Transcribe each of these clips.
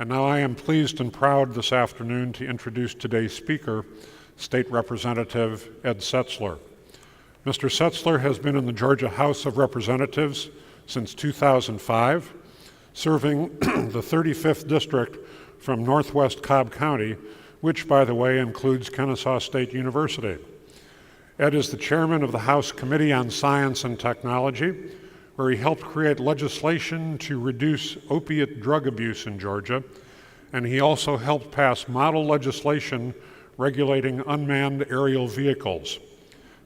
And now I am pleased and proud this afternoon to introduce today's speaker, State Representative Ed Setzler. Mr. Setzler has been in the Georgia House of Representatives since 2005, serving the 35th District from Northwest Cobb County, which, by the way, includes Kennesaw State University. Ed is the chairman of the House Committee on Science and Technology, where he helped create legislation to reduce opiate drug abuse in Georgia, and he also helped pass model legislation regulating unmanned aerial vehicles.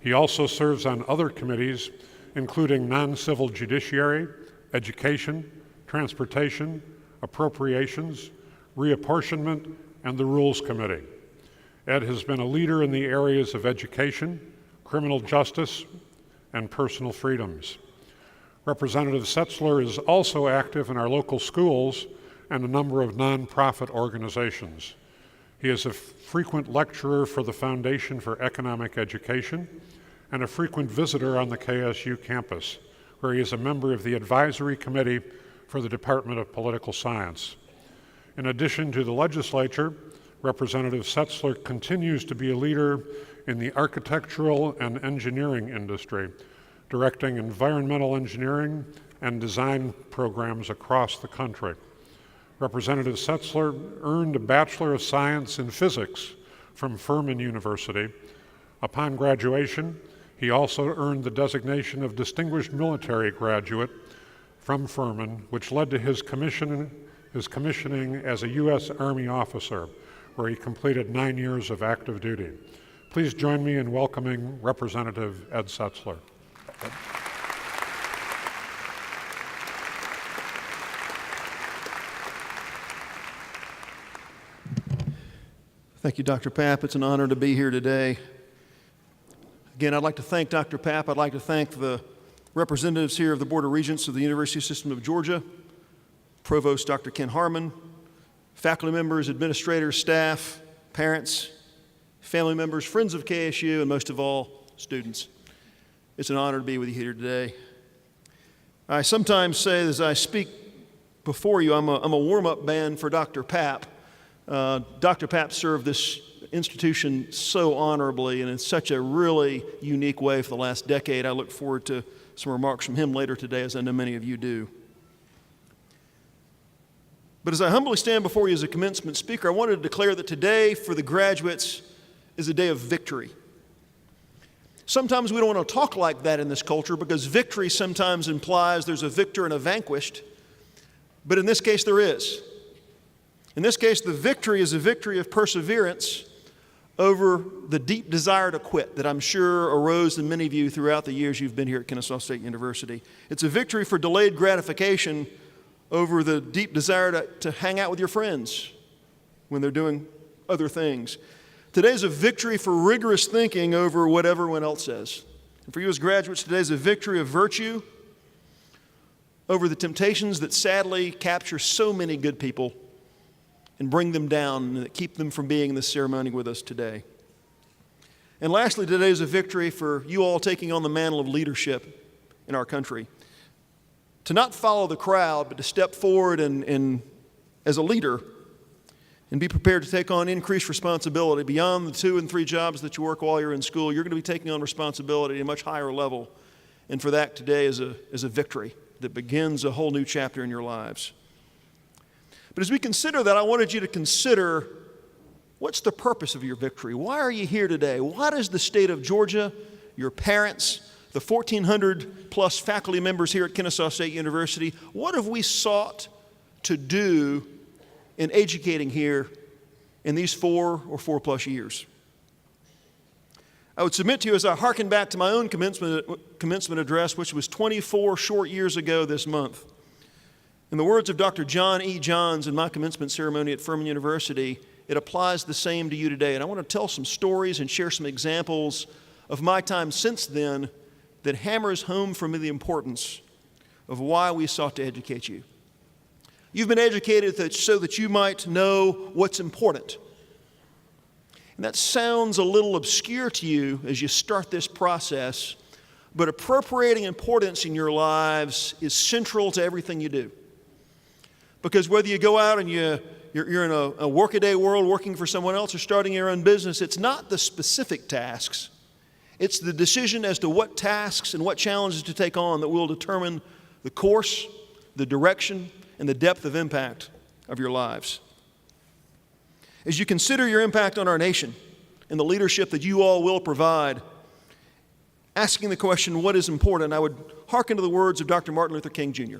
He also serves on other committees, including non-civil judiciary, education, transportation, appropriations, reapportionment, and the Rules Committee. Ed has been a leader in the areas of education, criminal justice, and personal freedoms. Representative Setzler is also active in our local schools and a number of nonprofit organizations. He is a frequent lecturer for the Foundation for Economic Education and a frequent visitor on the KSU campus, where he is a member of the Advisory Committee for the Department of Political Science. In addition to the legislature, Representative Setzler continues to be a leader in the architectural and engineering industry, directing environmental engineering and design programs across the country. Representative Setzler earned a Bachelor of Science in Physics from Furman University. Upon graduation, he also earned the designation of Distinguished Military Graduate from Furman, which led to his commissioning as a U.S. Army officer, where he completed 9 years of active duty. Please join me in welcoming Representative Ed Setzler. Thank you, Dr. Papp. It's an honor to be here today. Again, I'd like to thank Dr. Papp. I'd like to thank the representatives here of the Board of Regents of the University System of Georgia, Provost Dr. Ken Harmon, faculty members, administrators, staff, parents, family members, friends of KSU, and most of all, students. It's an honor to be with you here today. I sometimes say as I speak before you, I'm a warm-up band for Dr. Papp. Dr. Papp served this institution so honorably and in such a really unique way for the last decade. I look forward to some remarks from him later today, as I know many of you do. But as I humbly stand before you as a commencement speaker, I wanted to declare that today for the graduates is a day of victory. Sometimes we don't want to talk like that in this culture because victory sometimes implies there's a victor and a vanquished, but in this case there is. In this case, the victory is a victory of perseverance over the deep desire to quit that I'm sure arose in many of you throughout the years you've been here at Kennesaw State University. It's a victory for delayed gratification over the deep desire to hang out with your friends when they're doing other things. Today's a victory for rigorous thinking over what everyone else says. And for you as graduates, today's a victory of virtue over the temptations that sadly capture so many good people and bring them down and that keep them from being in this ceremony with us today. And lastly, today is a victory for you all taking on the mantle of leadership in our country. To not follow the crowd, but to step forward and as a leader and be prepared to take on increased responsibility beyond the 2 and 3 jobs that you work while you're in school. You're going to be taking on responsibility at a much higher level. And for that, today is a victory that begins a whole new chapter in your lives. But as we consider that, I wanted you to consider what's the purpose of your victory? Why are you here today? Why does the state of Georgia, your parents, the 1,400 plus faculty members here at Kennesaw State University, what have we sought to do in educating here in these 4 or 4+ years? I would submit to you as I hearken back to my own commencement address, which was 24 short years ago this month. In the words of Dr. John E. Johns in my commencement ceremony at Furman University, it applies the same to you today. And I want to tell some stories and share some examples of my time since then that hammers home for me the importance of why we sought to educate you. You've been educated so that you might know what's important. And that sounds a little obscure to you as you start this process, but appropriating importance in your lives is central to everything you do. Because whether you go out and you you're in a workaday world working for someone else or starting your own business, it's not the specific tasks. It's the decision as to what tasks and what challenges to take on that will determine the course, the direction, and the depth of impact of your lives. As you consider your impact on our nation and the leadership that you all will provide, asking the question, what is important, I would hearken to the words of Dr. Martin Luther King Jr.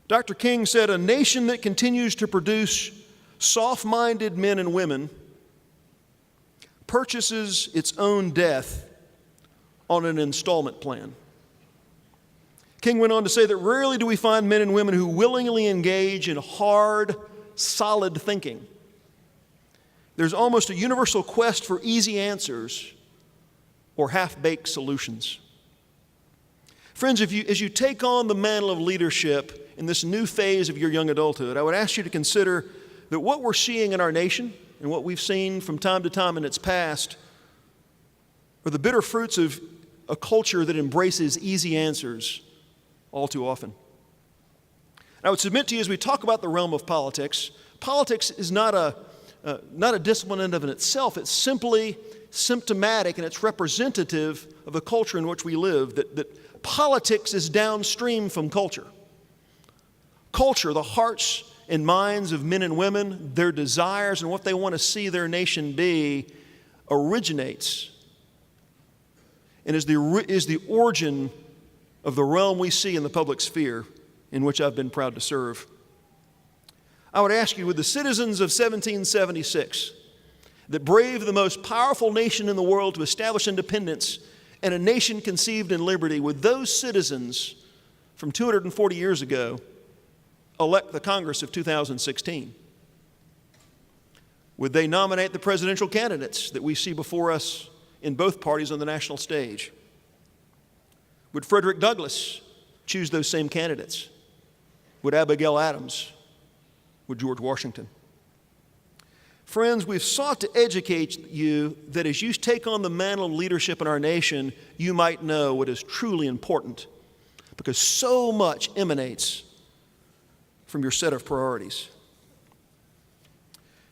Dr. King said, "A nation that continues to produce soft-minded men and women purchases its own death on an installment plan." King went on to say that rarely do we find men and women who willingly engage in hard, solid thinking. There's almost a universal quest for easy answers or half-baked solutions. Friends, as you take on the mantle of leadership in this new phase of your young adulthood, I would ask you to consider that what we're seeing in our nation and what we've seen from time to time in its past are the bitter fruits of a culture that embraces easy answers all too often. I would submit to you, as we talk about the realm of politics, politics is not a discipline in and of itself. It's simply symptomatic and it's representative of the culture in which we live, that politics is downstream from culture. Culture, the hearts and minds of men and women, their desires and what they want to see their nation be, originates and is the origin of the realm we see in the public sphere in which I've been proud to serve. I would ask you, would the citizens of 1776 that braved the most powerful nation in the world to establish independence and a nation conceived in liberty, would those citizens from 240 years ago elect the Congress of 2016? Would they nominate the presidential candidates that we see before us in both parties on the national stage? Would Frederick Douglass choose those same candidates? Would Abigail Adams? Would George Washington? Friends, we've sought to educate you that as you take on the mantle of leadership in our nation, you might know what is truly important, because so much emanates from your set of priorities.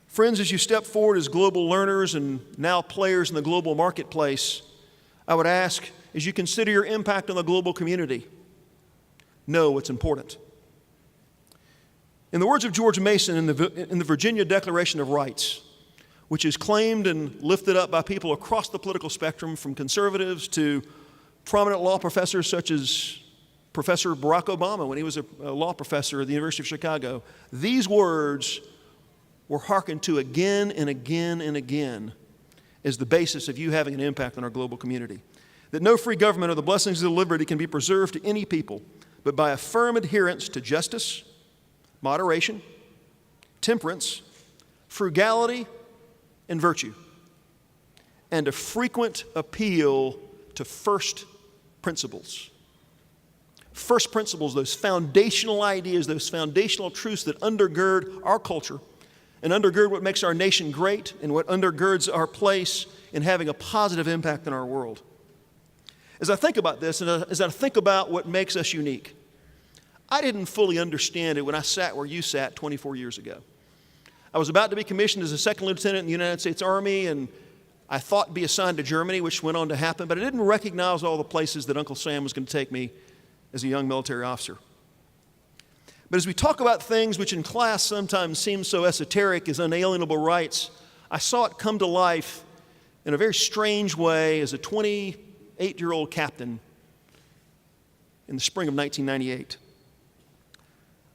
Friends, as you step forward as global learners and now players in the global marketplace, I would ask, as you consider your impact on the global community, know what's important. In the words of George Mason in the Virginia Declaration of Rights, which is claimed and lifted up by people across the political spectrum, from conservatives to prominent law professors such as Professor Barack Obama when he was a law professor at the University of Chicago, these words were hearkened to again and again and again as the basis of you having an impact on our global community. That no free government or the blessings of liberty can be preserved to any people, but by a firm adherence to justice, moderation, temperance, frugality, and virtue, and a frequent appeal to first principles. First principles, those foundational ideas, those foundational truths that undergird our culture and undergird what makes our nation great and what undergirds our place in having a positive impact in our world. As I think about this and as I think about what makes us unique, I didn't fully understand it when I sat where you sat 24 years ago. I was about to be commissioned as a second lieutenant in the United States Army, and I thought to be assigned to Germany, which went on to happen, but I didn't recognize all the places that Uncle Sam was going to take me as a young military officer. But as we talk about things which in class sometimes seem so esoteric as unalienable rights, I saw it come to life in a very strange way as a 28-year-old captain in the spring of 1998.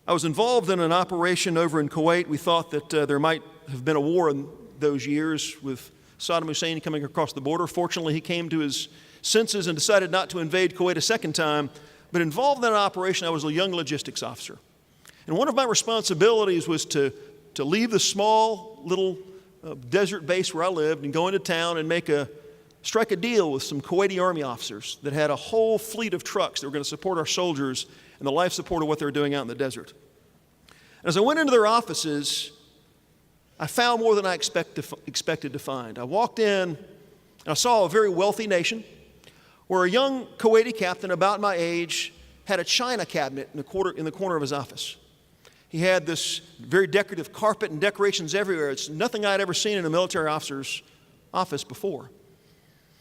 I was involved in an operation over in Kuwait. We thought that there might have been a war in those years with Saddam Hussein coming across the border. Fortunately, he came to his senses and decided not to invade Kuwait a second time. But involved in that operation, I was a young logistics officer. And one of my responsibilities was to leave the small little desert base where I lived and go into town and strike a deal with some Kuwaiti Army officers that had a whole fleet of trucks that were going to support our soldiers and the life support of what they were doing out in the desert. And as I went into their offices, I found more than I expected to find. I walked in and I saw a very wealthy nation where a young Kuwaiti captain about my age had a china cabinet in the corner of his office. He had this very decorative carpet and decorations everywhere. It's nothing I'd ever seen in a military officer's office before.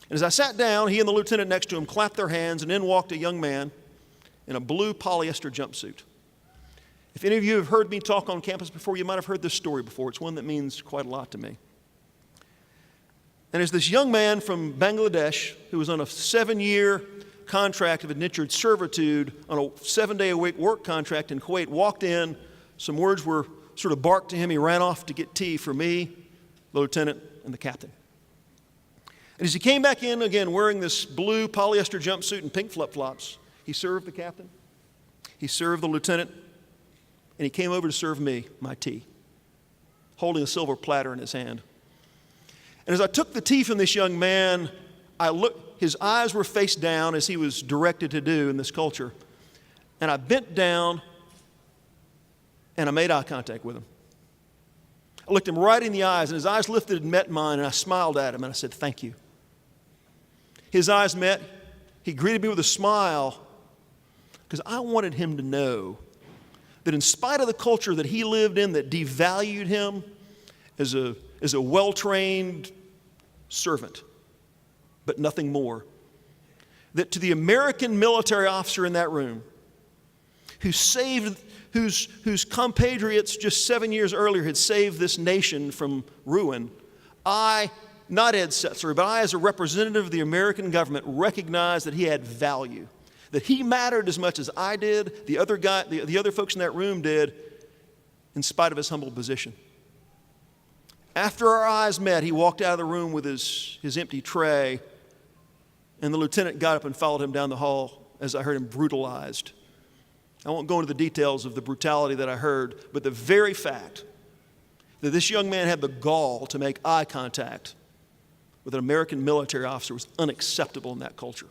And as I sat down, he and the lieutenant next to him clapped their hands, and in walked a young man in a blue polyester jumpsuit. If any of you have heard me talk on campus before, you might have heard this story before. It's one that means quite a lot to me. And as this young man from Bangladesh, who was on a 7-year contract of indentured servitude on a 7-day-a-week work contract in Kuwait, walked in, some words were sort of barked to him. He ran off to get tea for me, the lieutenant, and the captain. And as he came back in again wearing this blue polyester jumpsuit and pink flip-flops, he served the captain, he served the lieutenant, and he came over to serve me my tea, holding a silver platter in his hand. And as I took the tea from this young man, his eyes were face down as he was directed to do in this culture. And I bent down and I made eye contact with him. I looked him right in the eyes, and his eyes lifted and met mine, and I smiled at him and I said, "Thank you." His eyes met. He greeted me with a smile because I wanted him to know that in spite of the culture that he lived in that devalued him as a well-trained servant, but nothing more, that to the American military officer in that room whose compatriots just 7 years earlier had saved this nation from ruin, I, not Ed Setzler, but I as a representative of the American government recognized that he had value, that he mattered as much as I did, the other folks in that room did, in spite of his humble position. After our eyes met, he walked out of the room with his empty tray, and the lieutenant got up and followed him down the hall as I heard him brutalized. I won't go into the details of the brutality that I heard, but the very fact that this young man had the gall to make eye contact with an American military officer was unacceptable in that culture.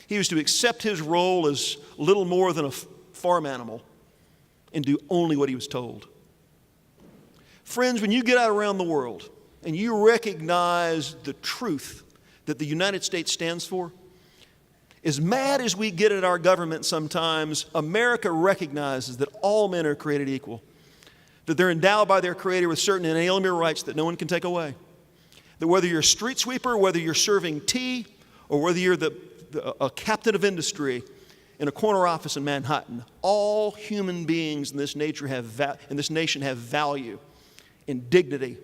He was to accept his role as little more than a farm animal and do only what he was told. Friends, when you get out around the world and you recognize the truth that the United States stands for, as mad as we get at our government sometimes, America recognizes that all men are created equal, that they're endowed by their Creator with certain inalienable rights that no one can take away, that whether you're a street sweeper, whether you're serving tea, or whether you're a captain of industry in a corner office in Manhattan, all human beings in this nation have value and dignity.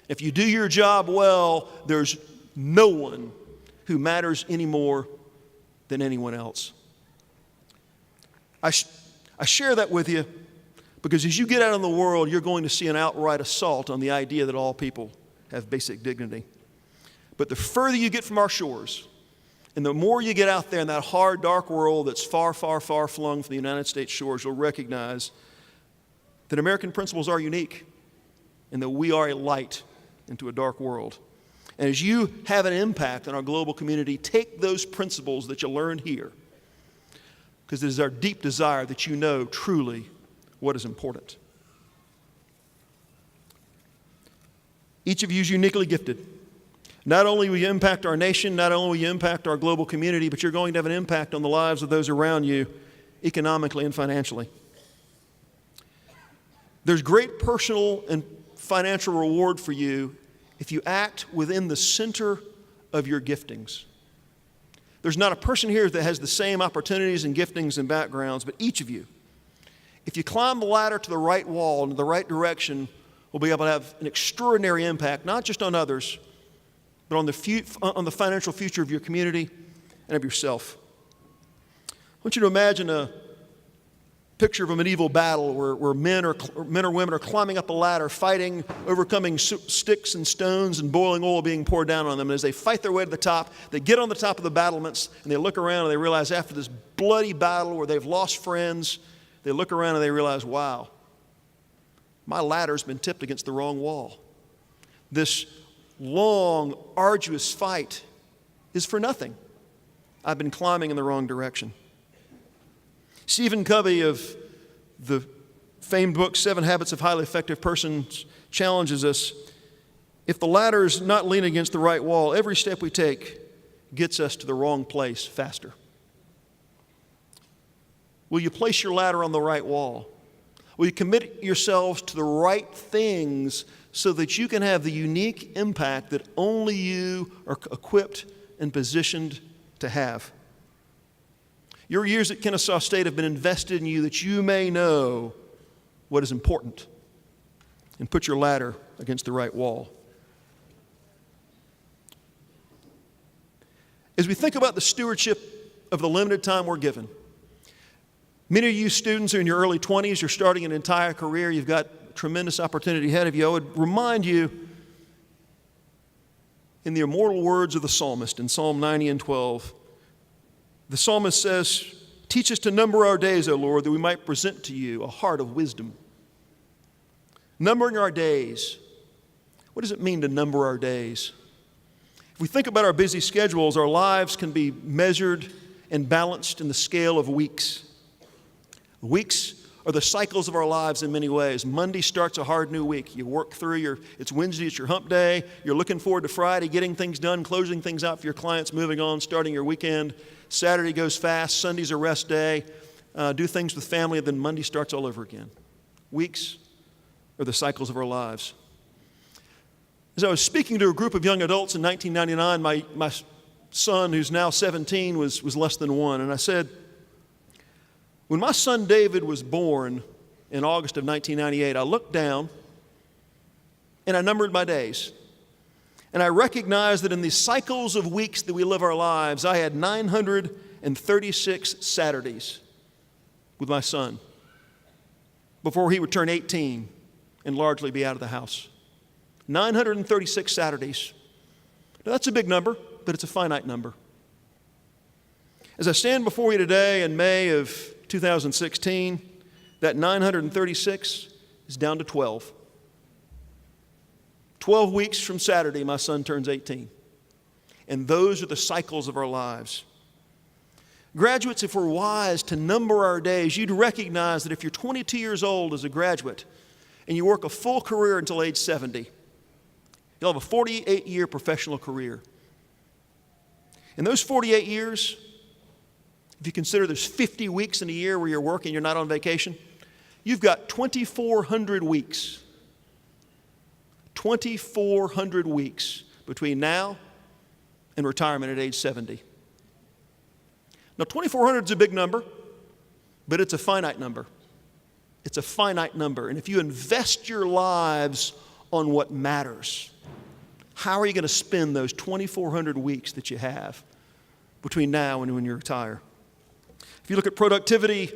If you do your job well, there's no one who matters any more than anyone else. I share that with you because as you get out in the world, you're going to see an outright assault on the idea that all people have basic dignity. But the further you get from our shores, and the more you get out there in that hard, dark world that's far, far, far flung from the United States shores, you'll recognize that American principles are unique and that we are a light into a dark world. And as you have an impact on our global community, take those principles that you learned here, because it is our deep desire that you know truly what is important. Each of you is uniquely gifted. Not only will you impact our nation, not only will you impact our global community, but you're going to have an impact on the lives of those around you economically and financially. There's great personal and financial reward for you if you act within the center of your giftings. There's not a person here that has the same opportunities and giftings and backgrounds, but each of you, if you climb the ladder to the right wall and the right direction, will be able to have an extraordinary impact, not just on others, but on the financial future of your community and of yourself. I want you to imagine a picture of a medieval battle where men or women are climbing up a ladder, fighting, overcoming sticks and stones and boiling oil being poured down on them. And as they fight their way to the top, they get on the top of the battlements and they look around and they realize after this bloody battle where they've lost friends, they look around and they realize, wow, my ladder's been tipped against the wrong wall. This long, arduous fight is for nothing. I've been climbing in the wrong direction. Stephen Covey of the famed book, 7 Habits of Highly Effective Persons, challenges us. If the ladder is not leaning against the right wall, every step we take gets us to the wrong place faster. Will you place your ladder on the right wall? Will you commit yourselves to the right things so that you can have the unique impact that only you are equipped and positioned to have? Your years at Kennesaw State have been invested in you that you may know what is important and put your ladder against the right wall. As we think about the stewardship of the limited time we're given, many of you students are in your early 20s, you're starting an entire career, you've got tremendous opportunity ahead of you. I would remind you, in the immortal words of the psalmist in Psalm 90 and 12, the psalmist says, "Teach us to number our days, O Lord, that we might present to you a heart of wisdom." Numbering our days. What does it mean to number our days? If we think about our busy schedules, our lives can be measured and balanced in the scale of weeks. Weeks are the cycles of our lives in many ways. Monday starts a hard new week. You work through it's Wednesday, it's your hump day. You're looking forward to Friday, getting things done, closing things out for your clients, moving on, starting your weekend. Saturday goes fast. Sunday's a rest day. Do things with family, and then Monday starts all over again. Weeks are the cycles of our lives. As I was speaking to a group of young adults in 1999, my son, who's now 17, was less than 1, and I said, when my son David was born in August of 1998, I looked down and I numbered my days. And I recognized that in the cycles of weeks that we live our lives, I had 936 Saturdays with my son before he would turn 18 and largely be out of the house. 936 Saturdays. Now, that's a big number, but it's a finite number. As I stand before you today in May of 2016, that 936 is down to 12. 12 weeks from Saturday, my son turns 18. And those are the cycles of our lives. Graduates, if we're wise to number our days, you'd recognize that if you're 22 years old as a graduate and you work a full career until age 70, you'll have a 48-year professional career. In those 48 years, if you consider there's 50 weeks in a year where you're working, you're not on vacation, you've got 2,400 weeks. 2,400 weeks between now and retirement at age 70. Now, 2,400 is a big number, but it's a finite number. It's a finite number. And if you invest your lives on what matters, how are you going to spend those 2,400 weeks that you have between now and when you retire? If you look at productivity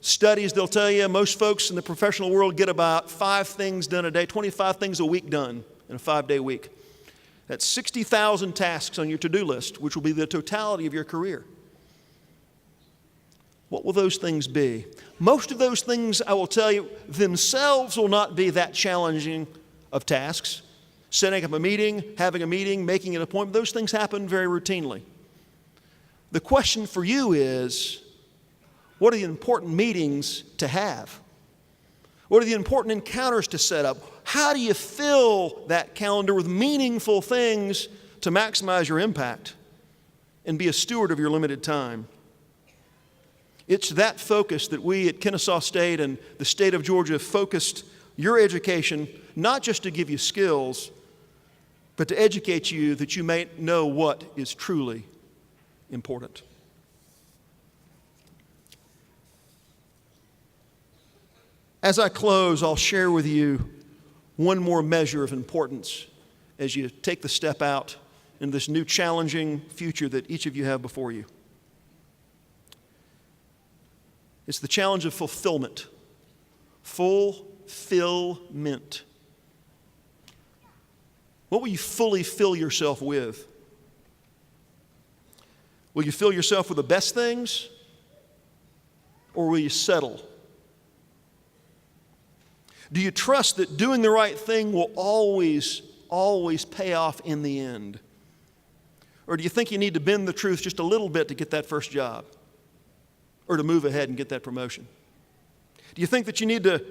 studies, they'll tell you most folks in the professional world get about 5 things done a day, 25 things a week done in a 5-day week. That's 60,000 tasks on your to-do list, which will be the totality of your career. What will those things be? Most of those things, I will tell you, themselves will not be that challenging of tasks. Setting up a meeting, having a meeting, making an appointment, those things happen very routinely. The question for you is, what are the important meetings to have? What are the important encounters to set up? How do you fill that calendar with meaningful things to maximize your impact and be a steward of your limited time? It's that focus that we at Kennesaw State and the state of Georgia have focused your education, not just to give you skills, but to educate you that you may know what is truly important. As I close, I'll share with you one more measure of importance as you take the step out in this new challenging future that each of you have before you. It's the challenge of fulfillment. Fulfillment. What will you fully fill yourself with? Will you fill yourself with the best things, or will you settle? Do you trust that doing the right thing will always pay off in the end? Or do you think you need to bend the truth just a little bit to get that first job? Or to move ahead and get that promotion? Do you think that you need to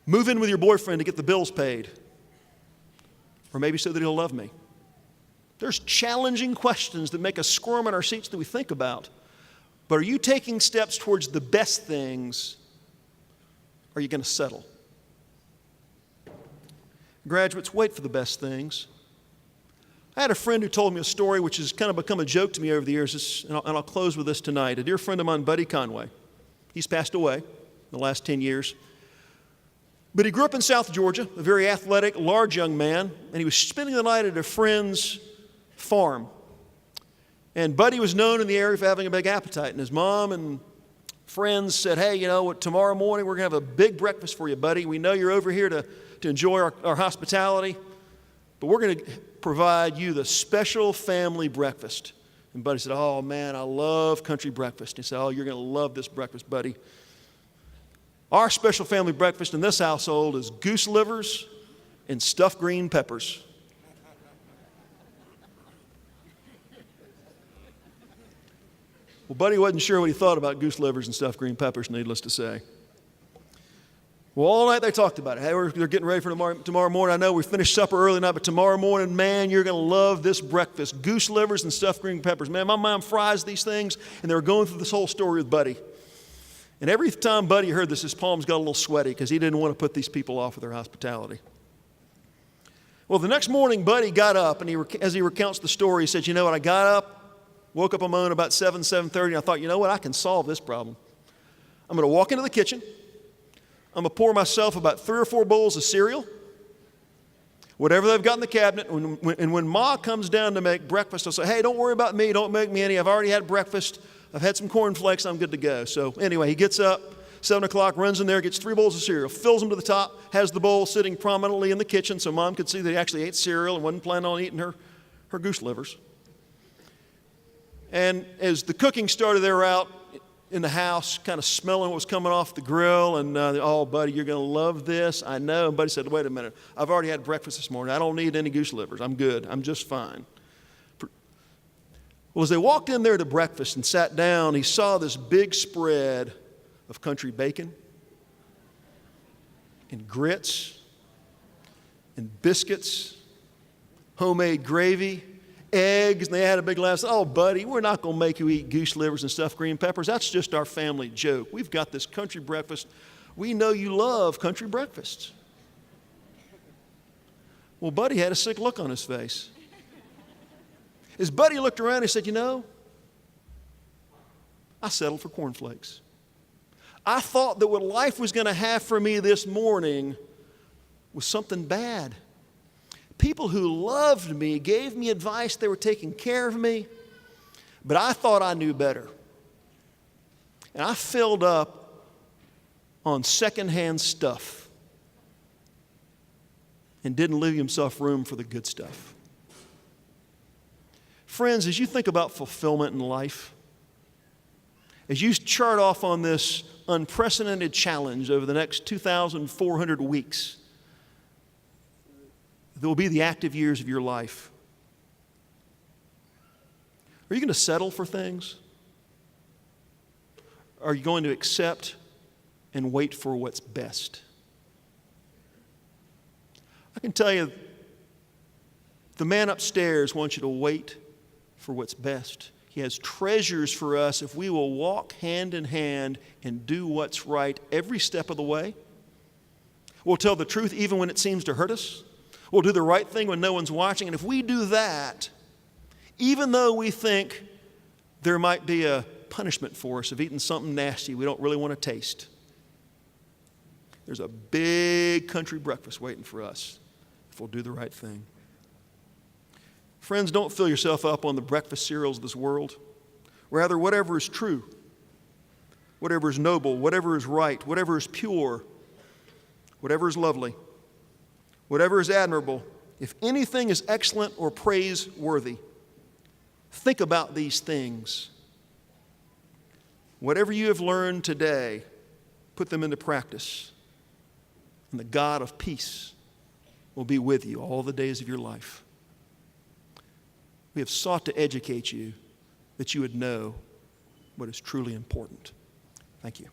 move in with your boyfriend to get the bills paid? Or maybe so that he'll love me? There's challenging questions that make us squirm in our seats that we think about. But are you taking steps towards the best things, are you going to settle? Graduates, wait for the best things. I had a friend who told me a story which has kind of become a joke to me over the years, and I'll close with this tonight. A dear friend of mine, Buddy Conway. He's passed away in the last 10 years. But he grew up in South Georgia, a very athletic, large young man, and he was spending the night at a friend's farm. And Buddy was known in the area for having a big appetite, and his mom and friends said, hey, you know what, tomorrow morning we're going to have a big breakfast for you, Buddy. We know you're over here to enjoy our hospitality, but we're going to provide you the special family breakfast. And Buddy said, oh, man, I love country breakfast. He said, oh, you're going to love this breakfast, Buddy. Our special family breakfast in this household is goose livers and stuffed green peppers. Well, Buddy wasn't sure what he thought about goose livers and stuffed green peppers, needless to say. Well, all night they talked about it. Hey, they're getting ready for tomorrow morning. I know we finished supper early tonight, but tomorrow morning, man, you're going to love this breakfast. Goose livers and stuffed green peppers. Man, my mom fries these things, and they were going through this whole story with Buddy. And every time Buddy heard this, his palms got a little sweaty because he didn't want to put these people off with their hospitality. Well, the next morning, Buddy got up, and as he recounts the story, he said, you know what, I got up, woke up on my own about 7:30, and I thought, you know what, I can solve this problem. I'm going to walk into the kitchen. I'm going to pour myself about 3 or 4 bowls of cereal, whatever they've got in the cabinet, and when Ma comes down to make breakfast, I'll say, hey, don't worry about me, don't make me any, I've already had breakfast, I've had some cornflakes, I'm good to go. So anyway, he gets up, 7 o'clock, runs in there, gets 3 bowls of cereal, fills them to the top, has the bowl sitting prominently in the kitchen so Mom could see that he actually ate cereal and wasn't planning on eating her goose livers. And as the cooking started, they were out in the house, kind of smelling what was coming off the grill, and oh, Buddy, you're going to love this, I know. And Buddy said, wait a minute, I've already had breakfast this morning. I don't need any goose livers. I'm good. I'm just fine. Well, as they walked in there to breakfast and sat down, he saw this big spread of country bacon and grits and biscuits, homemade gravy, eggs, and they had a big laugh. Oh, Buddy, we're not going to make you eat goose livers and stuffed green peppers. That's just our family joke. We've got this country breakfast. We know you love country breakfasts. Well, Buddy had a sick look on his face. As Buddy looked around, he said, you know, I settled for cornflakes. I thought that what life was going to have for me this morning was something bad. People who loved me gave me advice, they were taking care of me, but I thought I knew better. And I filled up on secondhand stuff and didn't leave himself room for the good stuff. Friends, as you think about fulfillment in life, as you chart off on this unprecedented challenge over the next 2,400 weeks, there will be the active years of your life. Are you going to settle for things? Are you going to accept and wait for what's best? I can tell you, the man upstairs wants you to wait for what's best. He has treasures for us if we will walk hand in hand and do what's right every step of the way. We'll tell the truth even when it seems to hurt us. We'll do the right thing when no one's watching. And if we do that, even though we think there might be a punishment for us of eating something nasty we don't really want to taste, there's a big country breakfast waiting for us if we'll do the right thing. Friends, don't fill yourself up on the breakfast cereals of this world. Rather, whatever is true, whatever is noble, whatever is right, whatever is pure, whatever is lovely, whatever is admirable, if anything is excellent or praiseworthy, think about these things. Whatever you have learned today, put them into practice, and the God of peace will be with you all the days of your life. We have sought to educate you that you would know what is truly important. Thank you.